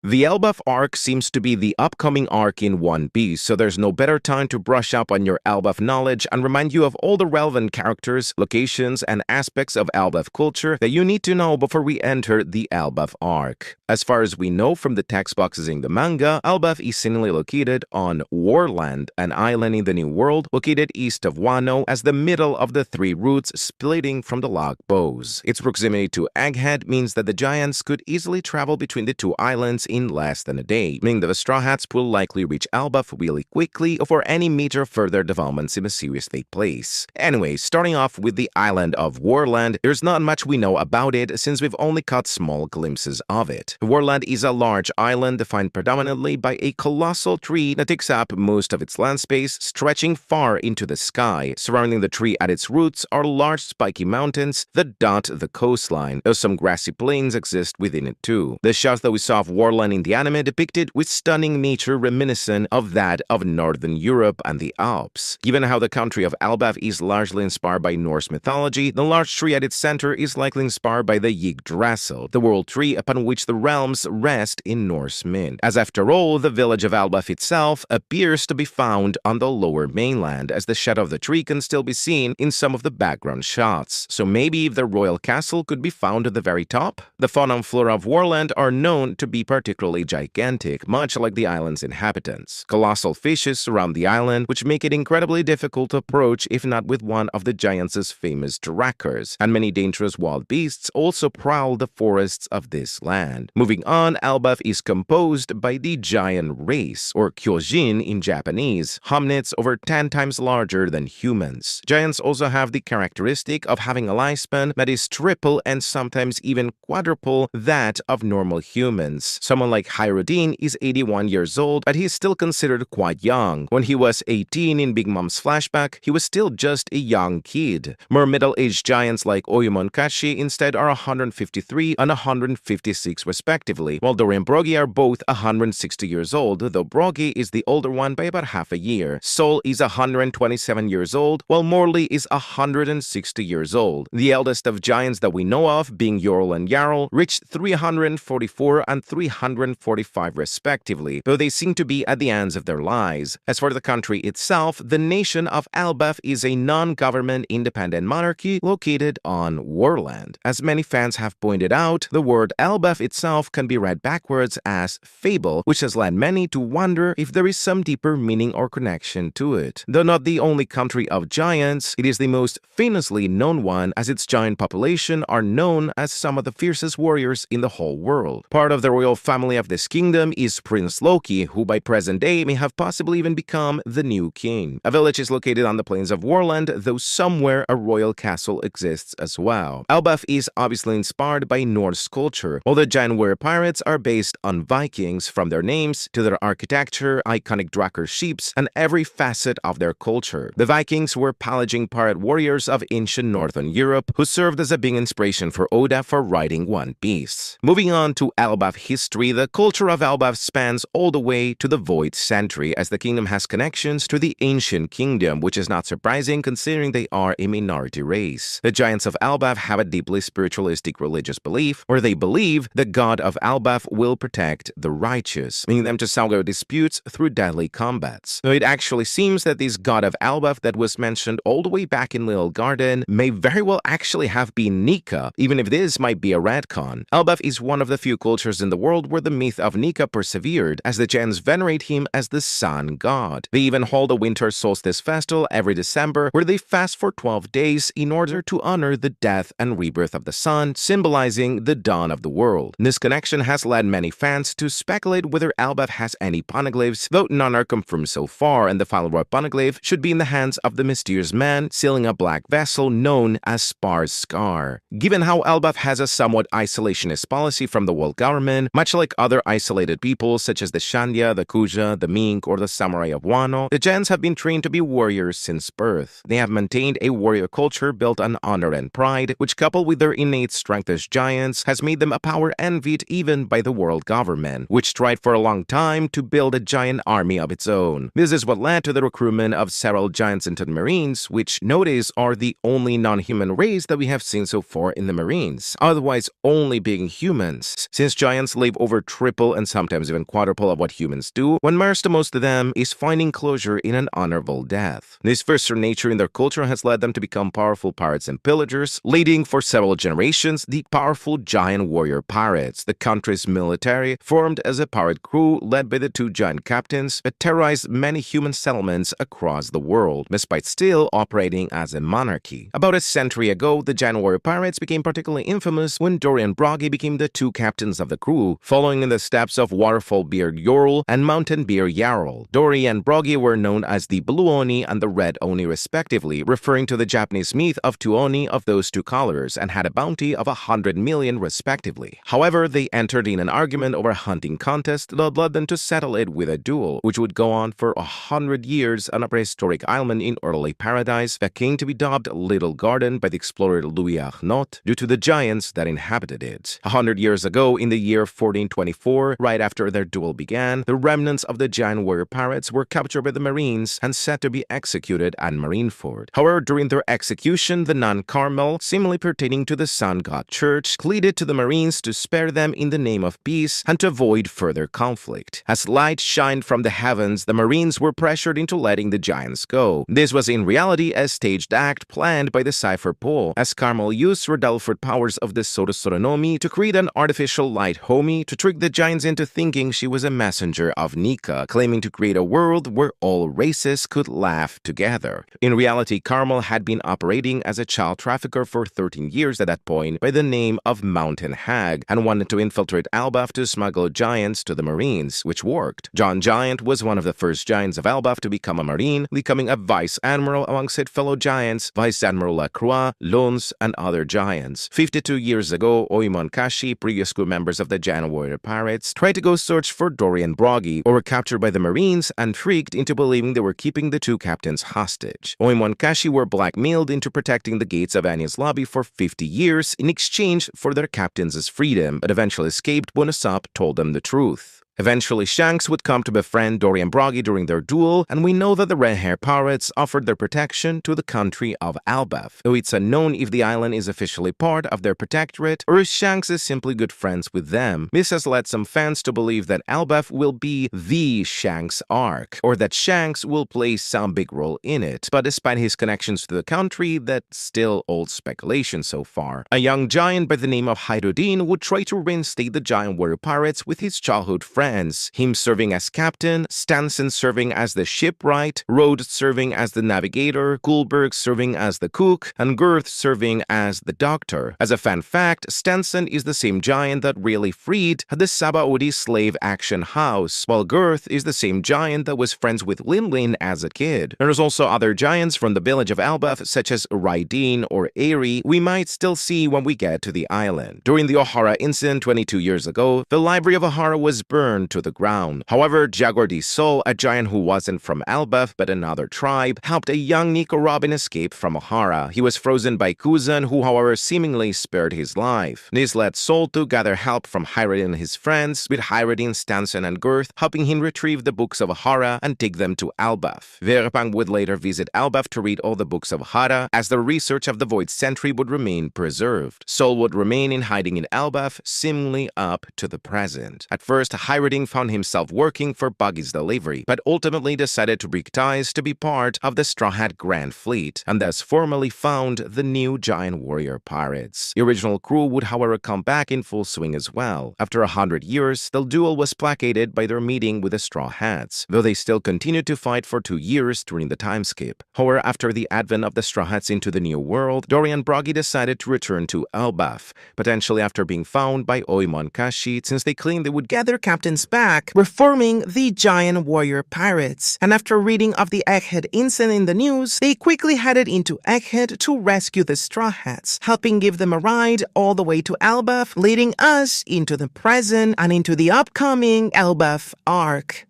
The ELBAF arc seems to be the upcoming arc in One Piece, so there's no better time to brush up on your ELBAF knowledge and remind you of all the relevant characters, locations, and aspects of ELBAF culture that you need to know before we enter the ELBAF arc. As far as we know from the text boxes in the manga, ELBAF is seemingly located on Warland, an island in the New World located east of Wano as the middle of the three routes splitting from the log bows. Its proximity to Egghead means that the giants could easily travel between the two islands in less than a day, meaning that the Straw Hats will likely reach ELBAF really quickly before any major further developments in the series take place. Anyway, starting off with the island of Warland, there's not much we know about it since we've only caught small glimpses of it. Warland is a large island defined predominantly by a colossal tree that takes up most of its land space, stretching far into the sky. Surrounding the tree at its roots are large spiky mountains that dot the coastline, though some grassy plains exist within it too. The shots that we saw of Warland in the anime depicted with stunning nature reminiscent of that of Northern Europe and the Alps. Given how the country of ELBAF is largely inspired by Norse mythology, the large tree at its center is likely inspired by the Yggdrasil, the world tree upon which the realms rest in Norse myth. As after all, the village of ELBAF itself appears to be found on the lower mainland, as the shadow of the tree can still be seen in some of the background shots. So maybe if the royal castle could be found at the very top? The fauna and flora of Warland are known to be particularly gigantic, much like the island's inhabitants. Colossal fishes surround the island, which make it incredibly difficult to approach if not with one of the giants' famous trackers, and many dangerous wild beasts also prowl the forests of this land. Moving on, ELBAF is composed by the giant race, or Kyojin in Japanese, hominids over 10 times larger than humans. Giants also have the characteristic of having a lifespan that is triple and sometimes even quadruple that of normal humans. Someone like Hyrule is 81 years old, but he's still considered quite young. When he was 18 in Big Mom's flashback, he was still just a young kid. More middle-aged giants like Oyumonkashi Kashi instead are 153 and 156 respectively, while Dori and Brogy are both 160 years old, though Brogy is the older one by about half a year. Sol is 127 years old, while Morley is 160 years old. The eldest of giants that we know of, being Yorl and Jarl, reached 344 and 345 respectively, though they seem to be at the ends of their lives. As for the country itself, the nation of ELBAF is a non-government independent monarchy located on Warland. As many fans have pointed out, the word ELBAF itself can be read backwards as fable, which has led many to wonder if there is some deeper meaning or connection to it. Though not the only country of giants, it is the most famously known one, as its giant population are known as some of the fiercest warriors in the whole world. Part of the royal family of this kingdom is Prince Loki, who by present day may have possibly even become the new king. A village is located on the plains of Warland, though somewhere a royal castle exists as well. ELBAF is obviously inspired by Norse culture, while the giant warrior pirates are based on Vikings, from their names to their architecture, iconic Drakkar ships, and every facet of their culture. The Vikings were pillaging pirate warriors of ancient Northern Europe, who served as a big inspiration for Oda for writing One Piece. Moving on to ELBAF history, the culture of ELBAF spans all the way to the Void Century, as the kingdom has connections to the Ancient Kingdom, which is not surprising considering they are a minority race. The giants of ELBAF have a deeply spiritualistic religious belief, where they believe the god of ELBAF will protect the righteous, meaning them to settle disputes through deadly combats. Though it actually seems that this god of ELBAF that was mentioned all the way back in Little Garden may very well actually have been Nika, even if this might be a retcon. ELBAF is one of the few cultures in the world where the myth of Nika persevered, as the giants venerate him as the sun god. They even hold a winter solstice festival every December, where they fast for 12 days in order to honor the death and rebirth of the sun, symbolizing the dawn of the world. This connection has led many fans to speculate whether ELBAF has any poneglyphs, though none are confirmed so far, and the final word poneglyph should be in the hands of the mysterious man sealing a black vessel known as Spar's Scar. Given how ELBAF has a somewhat isolationist policy from the world government, much like other isolated peoples such as the Shandia, the Kuja, the Mink, or the Samurai of Wano, the giants have been trained to be warriors since birth. They have maintained a warrior culture built on honor and pride, which coupled with their innate strength as giants has made them a power envied even by the world government, which tried for a long time to build a giant army of its own. This is what led to the recruitment of several giants into the Marines, which notice are the only non-human race that we have seen so far in the Marines, otherwise only being humans. Since giants live over over triple and sometimes even quadruple of what humans do, when most to most of them is finding closure in an honorable death. This fiercer nature in their culture has led them to become powerful pirates and pillagers, leading for several generations the powerful giant warrior pirates. The country's military formed as a pirate crew led by the two giant captains that terrorized many human settlements across the world, despite still operating as a monarchy. About a century ago, the giant warrior pirates became particularly infamous when Dory and Broggy became the two captains of the crew, following in the steps of Waterfall Beard Yorl and Mountain Beard Jarl. Dory and Broggy were known as the Blue Oni and the Red Oni respectively, referring to the Japanese myth of two Oni of those two colors, and had a bounty of 100 million respectively. However, they entered in an argument over a hunting contest that led them to settle it with a duel, which would go on for 100 years on a prehistoric island in early paradise that came to be dubbed Little Garden by the explorer Louis Arnault due to the giants that inhabited it. 100 years ago, in the year 1424, right after their duel began, the remnants of the giant warrior pirates were captured by the Marines and set to be executed at Marineford. However, during their execution, the nun Carmel, seemingly pertaining to the Sun God Church, pleaded to the Marines to spare them in the name of peace and to avoid further conflict. As light shined from the heavens, the Marines were pressured into letting the giants go. This was in reality a staged act planned by the Cypher Pole, as Carmel used redoubled powers of the Sotosoronomi to create an artificial light homie to trick the giants into thinking she was a messenger of Nika, claiming to create a world where all races could laugh together. In reality, Carmel had been operating as a child trafficker for 13 years at that point by the name of Mountain Hag, and wanted to infiltrate ELBAF to smuggle giants to the Marines, which worked. John Giant was one of the first giants of ELBAF to become a Marine, becoming a Vice Admiral alongside fellow giants Vice Admiral Lacroix, Lons, and other giants. 52 years ago, Oimon Kashi, previous crew members of the giant warrior pirates, tried to go search for Dory and Broggy, or were captured by the Marines and tricked into believing they were keeping the two captains hostage. Oimon Kashi were blackmailed into protecting the gates of Annie's lobby for 50 years in exchange for their captains' freedom, but eventually escaped when Usopp told them the truth. Eventually, Shanks would come to befriend Dory and Broggy during their duel, and we know that the red-hair pirates offered their protection to the country of ELBAF, though it's unknown if the island is officially part of their protectorate or if Shanks is simply good friends with them. This has led some fans to believe that ELBAF will be the Shanks arc, or that Shanks will play some big role in it, but despite his connections to the country, that's still old speculation so far. A young giant by the name of Hydrodin would try to reinstate the giant warrior pirates with his childhood friend, him serving as captain, Stanson serving as the shipwright, Rhodes serving as the navigator, Kulberg serving as the cook, and Girth serving as the doctor. As a fun fact, Stanson is the same giant that really freed the Sabaody slave action house, while Girth is the same giant that was friends with Lin as a kid. There's also other giants from the village of ELBAF, such as Raideen or Aerie, we might still see when we get to the island. During the Ohara incident 22 years ago, the library of Ohara was burned to the ground. However, Jaguar D. Sol, a giant who wasn't from ELBAF but another tribe, helped a young Nico Robin escape from Ohara. He was frozen by Kuzan, who however seemingly spared his life. This led Sol to gather help from Hyrule and his friends, with Hyrule, Stanson, and Girth helping him retrieve the books of Ohara and take them to ELBAF. Vegapunk would later visit ELBAF to read all the books of Ohara, as the research of the Void Sentry would remain preserved. Sol would remain in hiding in ELBAF, seemingly up to the present. At first, Hyrule found himself working for Buggy's delivery, but ultimately decided to break ties to be part of the Straw Hat Grand Fleet, and thus formally found the new giant warrior pirates. The original crew would however come back in full swing as well. After 100 years, the duel was placated by their meeting with the Straw Hats, though they still continued to fight for 2 years during the time skip. However, after the advent of the Straw Hats into the New World, Dory and Broggy decided to return to ELBAF, potentially after being found by Oimon Kashi, since they claimed they would gather captains back, reforming the giant warrior pirates. And after reading of the Egghead incident in the news, they quickly headed into Egghead to rescue the Straw Hats, helping give them a ride all the way to ELBAF, leading us into the present and into the upcoming ELBAF arc.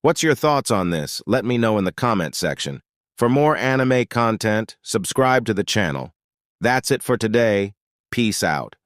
What's your thoughts on this? Let me know in the comment section. For more anime content, subscribe to the channel. That's it for today. Peace out.